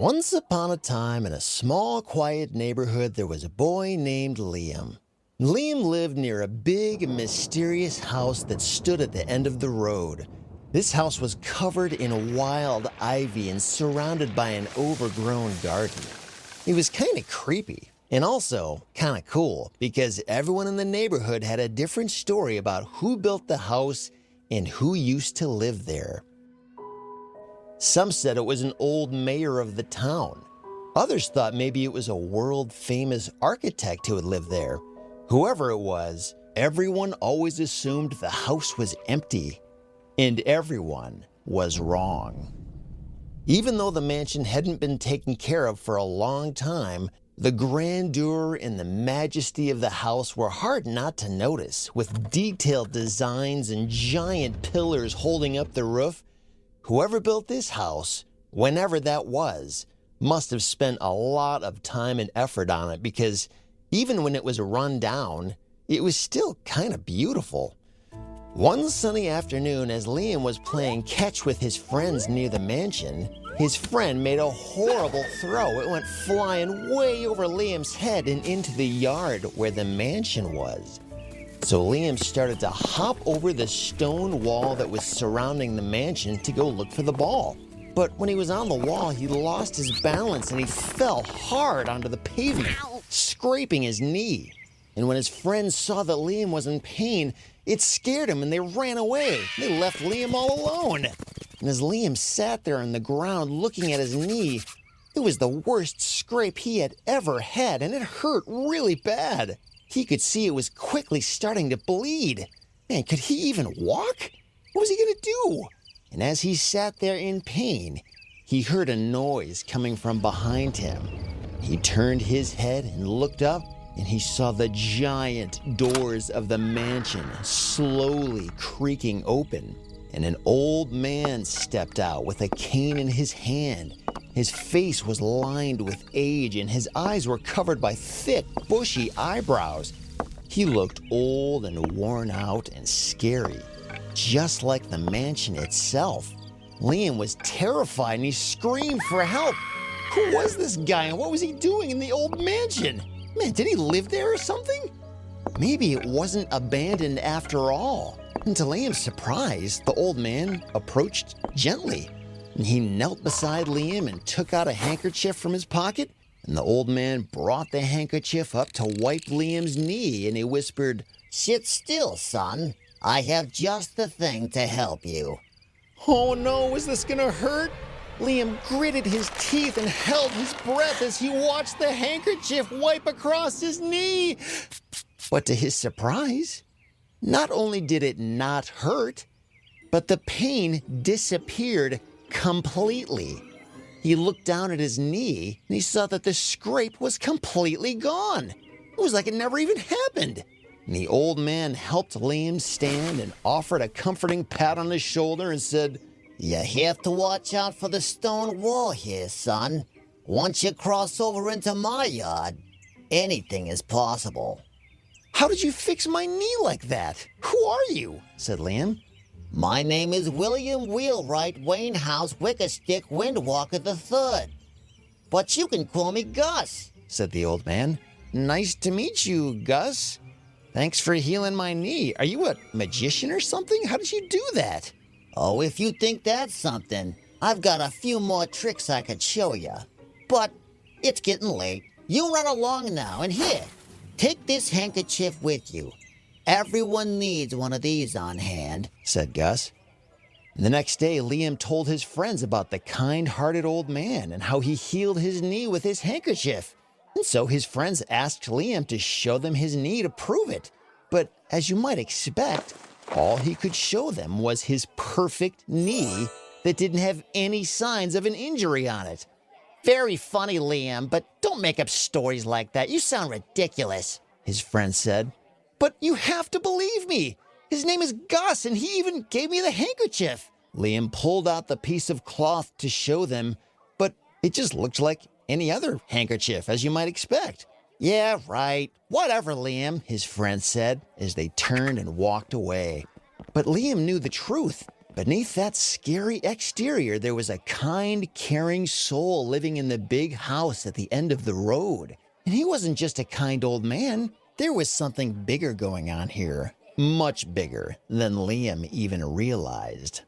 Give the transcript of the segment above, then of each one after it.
Once upon a time, in a small, quiet neighborhood, there was a boy named Liam. Liam lived near a big, mysterious house that stood at the end of the road. This house was covered in wild ivy and surrounded by an overgrown garden. It was kind of creepy and also kind of cool because everyone in the neighborhood had a different story about who built the house and who used to live there. Some said it was an old mayor of the town. Others thought maybe it was a world-famous architect who had lived there. Whoever it was, everyone always assumed the house was empty, and everyone was wrong. Even though the mansion hadn't been taken care of for a long time, the grandeur and the majesty of the house were hard not to notice, with detailed designs and giant pillars holding up the roof. Whoever built this house, whenever that was, must have spent a lot of time and effort on it because even when it was run down, it was still kind of beautiful. One sunny afternoon, as Liam was playing catch with his friends near the mansion, his friend made a horrible throw. It went flying way over Liam's head and into the yard where the mansion was. So Liam started to hop over the stone wall that was surrounding the mansion to go look for the ball. But when he was on the wall, he lost his balance and he fell hard onto the pavement, scraping his knee. And when his friends saw that Liam was in pain, it scared him and they ran away. They left Liam all alone. And as Liam sat there on the ground looking at his knee, it was the worst scrape he had ever had, and it hurt really bad. He could see it was quickly starting to bleed. Man, could he even walk? What was he going to do? And as he sat there in pain, he heard a noise coming from behind him. He turned his head and looked up, and he saw the giant doors of the mansion slowly creaking open. And an old man stepped out with a cane in his hand. His face was lined with age, and his eyes were covered by thick, bushy eyebrows. He looked old and worn out and scary, just like the mansion itself. Liam was terrified, and he screamed for help. Who was this guy, and what was he doing in the old mansion? Man, did he live there or something? Maybe it wasn't abandoned after all. And to Liam's surprise, the old man approached gently. And he knelt beside Liam and took out a handkerchief from his pocket. And the old man brought the handkerchief up to wipe Liam's knee, and he whispered, "Sit still, son. I have just the thing to help you." "Oh no, is this gonna hurt?" Liam gritted his teeth and held his breath as he watched the handkerchief wipe across his knee. But to his surprise, not only did it not hurt, but the pain disappeared completely. He looked down at his knee and he saw that the scrape was completely gone. It was like it never even happened. And the old man helped Liam stand and offered a comforting pat on his shoulder and said, "You have to watch out for the stone wall here, son. Once you cross over into my yard, anything is possible." "How did you fix my knee like that? Who are you?" said Liam. "My name is William Wheelwright Wainhouse Wickerstick Windwalker III. But you can call me Gus," said the old man. "Nice to meet you, Gus. Thanks for healing my knee. Are you a magician or something? How did you do that?" "Oh, if you think that's something, I've got a few more tricks I could show you. But it's getting late. You run along now, and here, take this handkerchief with you. Everyone needs one of these on hand," said Gus. And the next day, Liam told his friends about the kind-hearted old man and how he healed his knee with his handkerchief. And so his friends asked Liam to show them his knee to prove it. But as you might expect, all he could show them was his perfect knee that didn't have any signs of an injury on it. "Very funny, Liam, but don't make up stories like that. You sound ridiculous," his friend said. "But you have to believe me. His name is Gus, and he even gave me the handkerchief." Liam pulled out the piece of cloth to show them, but it just looked like any other handkerchief, as you might expect. "Yeah, right. Whatever, Liam," his friend said as they turned and walked away. But Liam knew the truth. Beneath that scary exterior, there was a kind, caring soul living in the big house at the end of the road. And he wasn't just a kind old man. There was something bigger going on here. Much bigger than Liam even realized.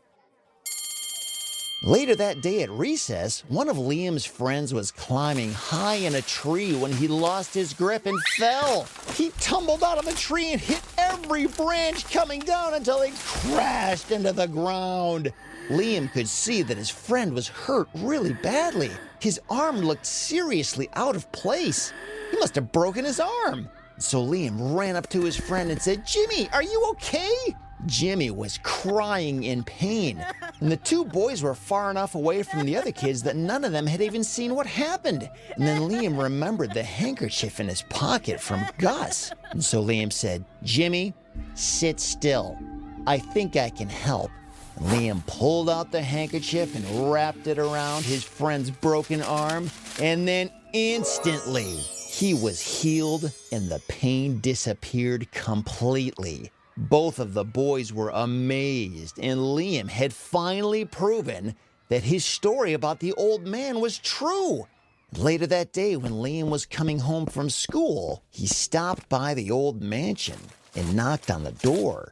Later that day at recess, one of Liam's friends was climbing high in a tree when he lost his grip and fell. He tumbled out of the tree and hit every branch coming down until he crashed into the ground. Liam could see that his friend was hurt really badly. His arm looked seriously out of place. He must have broken his arm. So Liam ran up to his friend and said, "Jimmy, are you okay?" Jimmy was crying in pain, and the two boys were far enough away from the other kids that none of them had even seen what happened. And then Liam remembered the handkerchief in his pocket from Gus. And so Liam said, "Jimmy, sit still. I think I can help." And Liam pulled out the handkerchief and wrapped it around his friend's broken arm, and then instantly he was healed and the pain disappeared completely. Both of the boys were amazed, and Liam had finally proven that his story about the old man was true. Later that day, when Liam was coming home from school, he stopped by the old mansion and knocked on the door.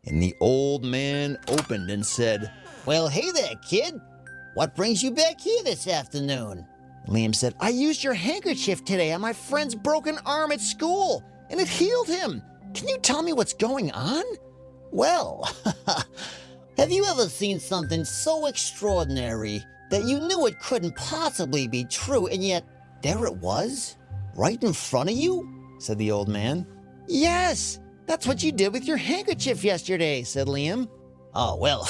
And the old man opened and said, Well, hey there, kid. What brings you back here this afternoon? Liam said, "I used your handkerchief today on my friend's broken arm at school, and it healed him. Can you tell me what's going on?" Well, have you ever seen something so extraordinary that you knew it couldn't possibly be true, and yet there it was, right in front of you? Said the old man. "Yes, that's what you did with your handkerchief yesterday," said Liam. Oh, well,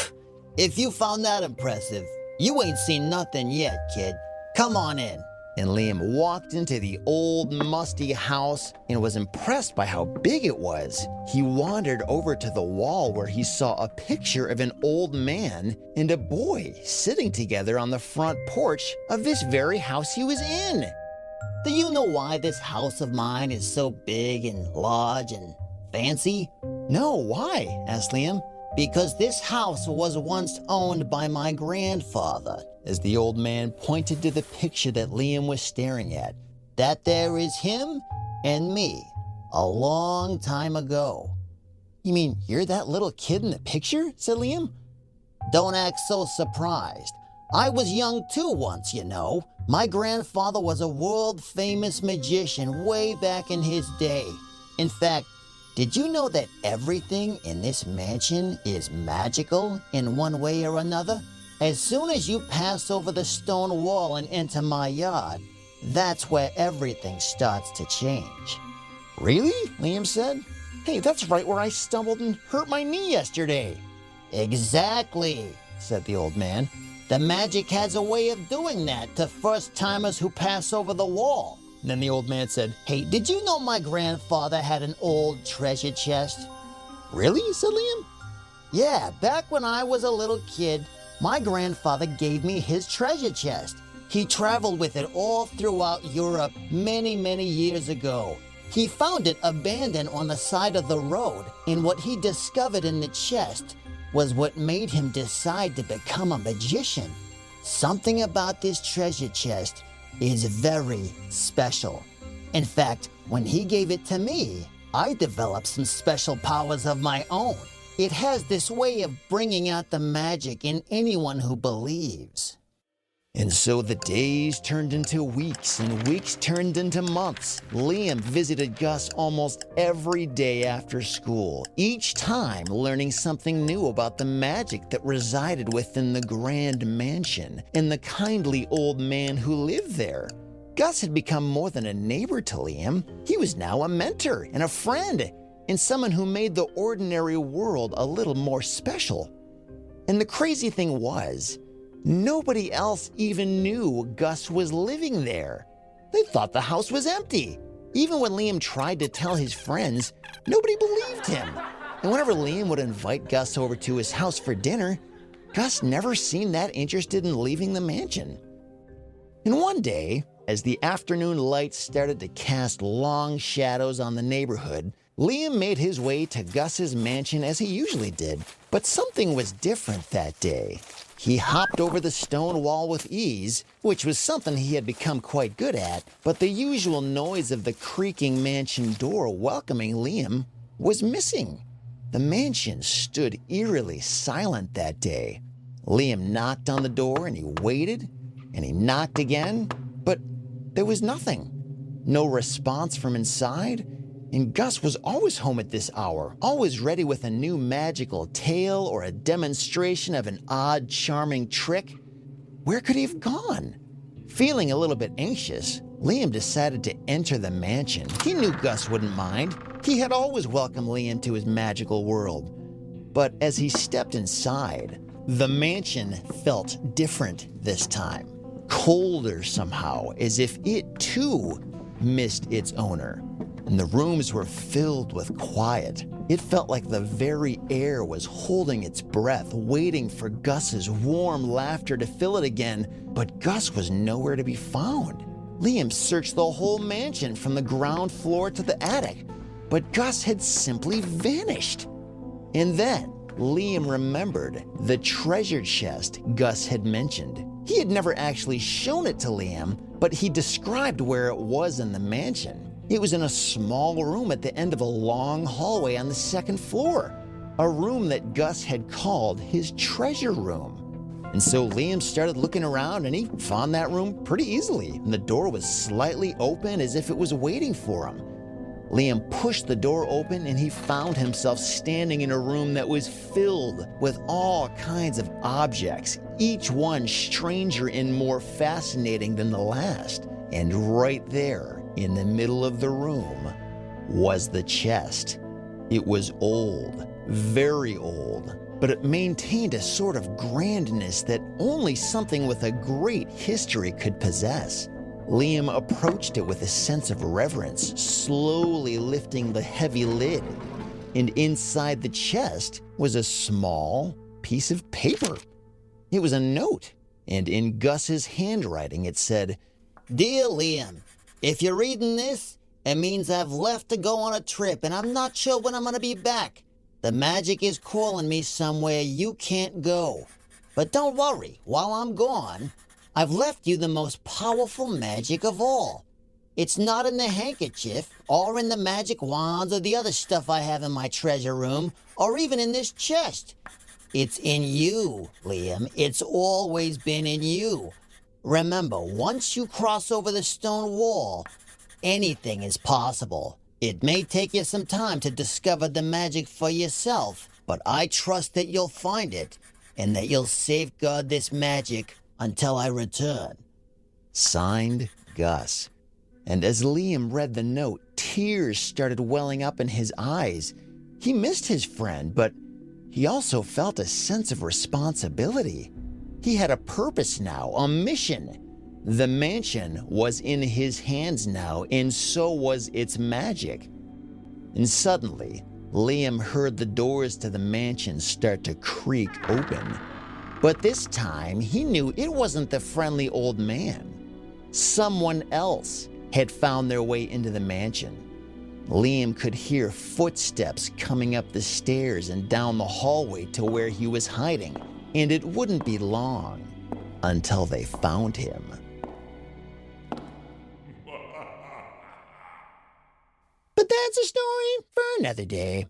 if you found that impressive, you ain't seen nothing yet, kid. Come on in. And Liam walked into the old, musty house and was impressed by how big it was. He wandered over to the wall where he saw a picture of an old man and a boy sitting together on the front porch of this very house he was in. Do you know why this house of mine is so big and large and fancy? "No, why?" asked Liam. Because this house was once owned by my grandfather. As the old man pointed to the picture that Liam was staring at. That there is him and me, a long time ago. "You mean you're that little kid in the picture?" said Liam. Don't act so surprised. I was young too once, you know. My grandfather was a world-famous magician way back in his day. In fact, did you know that everything in this mansion is magical in one way or another? As soon as you pass over the stone wall and enter my yard, that's where everything starts to change. "Really?" Liam said. "Hey, that's right where I stumbled and hurt my knee yesterday." Exactly, said the old man. The magic has a way of doing that to first-timers who pass over the wall. And then the old man said, Hey, did you know my grandfather had an old treasure chest? "Really?" said Liam. Yeah, back when I was a little kid, my grandfather gave me his treasure chest. He traveled with it all throughout Europe many, many years ago. He found it abandoned on the side of the road, and what he discovered in the chest was what made him decide to become a magician. Something about this treasure chest is very special. In fact, when he gave it to me, I developed some special powers of my own. It has this way of bringing out the magic in anyone who believes. And so the days turned into weeks, and weeks turned into months. Liam visited Gus almost every day after school, each time learning something new about the magic that resided within the grand mansion and the kindly old man who lived there. Gus had become more than a neighbor to Liam. He was now a mentor and a friend, and someone who made the ordinary world a little more special. And the crazy thing was, nobody else even knew Gus was living there. They thought the house was empty. Even when Liam tried to tell his friends, nobody believed him. And whenever Liam would invite Gus over to his house for dinner, Gus never seemed that interested in leaving the mansion. And one day, as the afternoon light started to cast long shadows on the neighborhood, Liam made his way to Gus's mansion as he usually did, but something was different that day. He hopped over the stone wall with ease, which was something he had become quite good at, but the usual noise of the creaking mansion door welcoming Liam was missing. The mansion stood eerily silent that day. Liam knocked on the door and he waited, and he knocked again, but there was nothing. No response from inside, and Gus was always home at this hour, always ready with a new magical tale or a demonstration of an odd, charming trick. Where could he have gone? Feeling a little bit anxious, Liam decided to enter the mansion. He knew Gus wouldn't mind. He had always welcomed Liam to his magical world. But as he stepped inside, the mansion felt different this time. Colder somehow, as if it too missed its owner. And the rooms were filled with quiet. It felt like the very air was holding its breath, waiting for Gus's warm laughter to fill it again, but Gus was nowhere to be found. Liam searched the whole mansion from the ground floor to the attic, but Gus had simply vanished. And then Liam remembered the treasure chest Gus had mentioned. He had never actually shown it to Liam, but he described where it was in the mansion. It was in a small room at the end of a long hallway on the second floor, a room that Gus had called his treasure room. And so Liam started looking around and he found that room pretty easily, and the door was slightly open as if it was waiting for him. Liam pushed the door open and he found himself standing in a room that was filled with all kinds of objects, each one stranger and more fascinating than the last. And right there, in the middle of the room, was the chest. It was old, very old, but it maintained a sort of grandness that only something with a great history could possess. Liam approached it with a sense of reverence, slowly lifting the heavy lid. And inside the chest was a small piece of paper. It was a note, and in Gus's handwriting it said, Dear Liam, if you're reading this, it means I've left to go on a trip and I'm not sure when I'm going to be back. The magic is calling me somewhere you can't go. But don't worry, while I'm gone, I've left you the most powerful magic of all. It's not in the handkerchief, or in the magic wands or the other stuff I have in my treasure room, or even in this chest. It's in you, Liam. It's always been in you. Remember, once you cross over the stone wall, anything is possible. It may take you some time to discover the magic for yourself, but I trust that you'll find it, and that you'll safeguard this magic until I return. Signed, Gus. And as Liam read the note, tears started welling up in his eyes. He missed his friend, but he also felt a sense of responsibility. He had a purpose now, a mission. The mansion was in his hands now, and so was its magic. And suddenly, Liam heard the doors to the mansion start to creak open. But this time, he knew it wasn't the friendly old man. Someone else had found their way into the mansion. Liam could hear footsteps coming up the stairs and down the hallway to where he was hiding, and it wouldn't be long until they found him. But that's a story for another day.